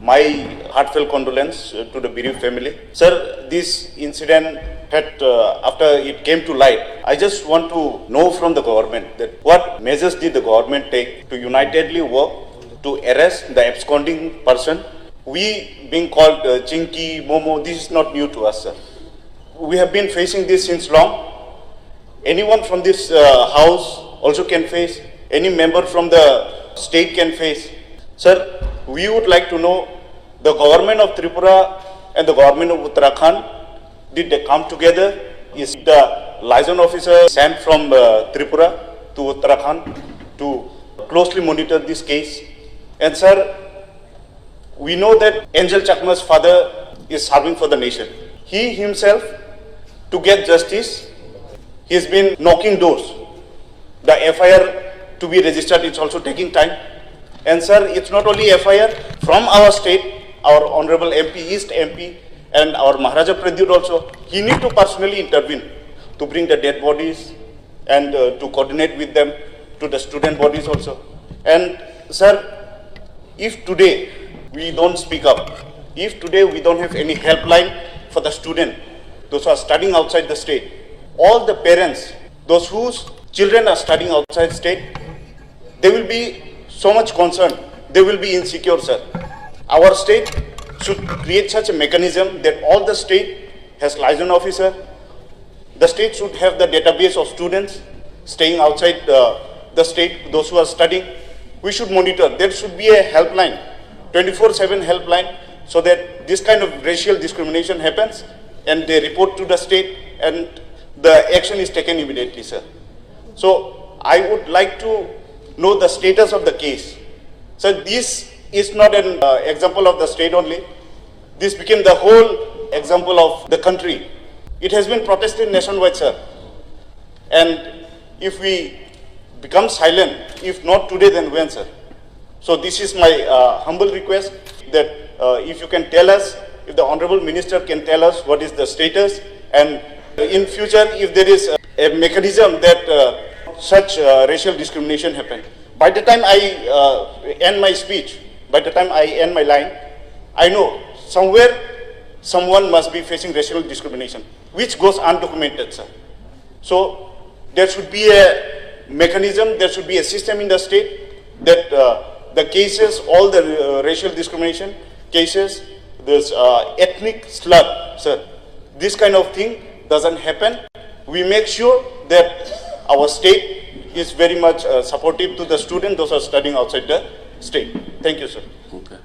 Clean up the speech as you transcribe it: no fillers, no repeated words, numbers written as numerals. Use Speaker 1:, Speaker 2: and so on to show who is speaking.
Speaker 1: my heartfelt condolence to the bereaved family. Sir, this incident had, after it came to light, I just want to know from the government that what measures did the government take to unitedly work to arrest the absconding person. We being called Chinky, Momo, this is not new to us, sir. We have been facing this since long. Anyone from this house also can face, any member from the state can face. Sir, we would like to know, the government of Tripura and the government of Uttarakhand, did they come together? Is the liaison officer sent from Tripura to Uttarakhand to closely monitor this case? And sir, we know that Angel Chakma's father is serving for the nation. He himself, to get justice, he's been knocking doors. The FIR to be registered, it's also taking time. And sir, it's not only FIR, from our state, our Honorable MP, East MP, and our Maharaja Pradyut also, he need to personally intervene to bring the dead bodies and to coordinate with them to the student bodies also. And sir, if today we don't speak up, if today we don't have any helpline for the student, those who are studying outside the state, all the parents, those whose children are studying outside state, they will be so much concerned, they will be insecure, sir. Our state should create such a mechanism that all the state has liaison officer. The state should have the database of students staying outside the state, those who are studying. We should monitor. There should be a helpline, 24/7 helpline, so that this kind of racial discrimination happens and they report to the state and the action is taken immediately, sir. So I would like to know the status of the case. So this is not an example of the state only. This became the whole example of the country. It has been protested nationwide, sir. And if we become silent, if not today, then when, sir? So this is my humble request that if you can tell us, if the Honorable Minister can tell us what is the status, and in future, if there is a mechanism that such racial discrimination happen. By the time I end my speech, by the time I end my line, I know somewhere someone must be facing racial discrimination, which goes undocumented, sir. So there should be a mechanism, there should be a system in the state that the cases, all the racial discrimination cases, this ethnic slur, sir, this kind of thing doesn't happen. We make sure that our state is very much supportive to the students, those who are studying outside the state. Thank you, sir.
Speaker 2: Okay.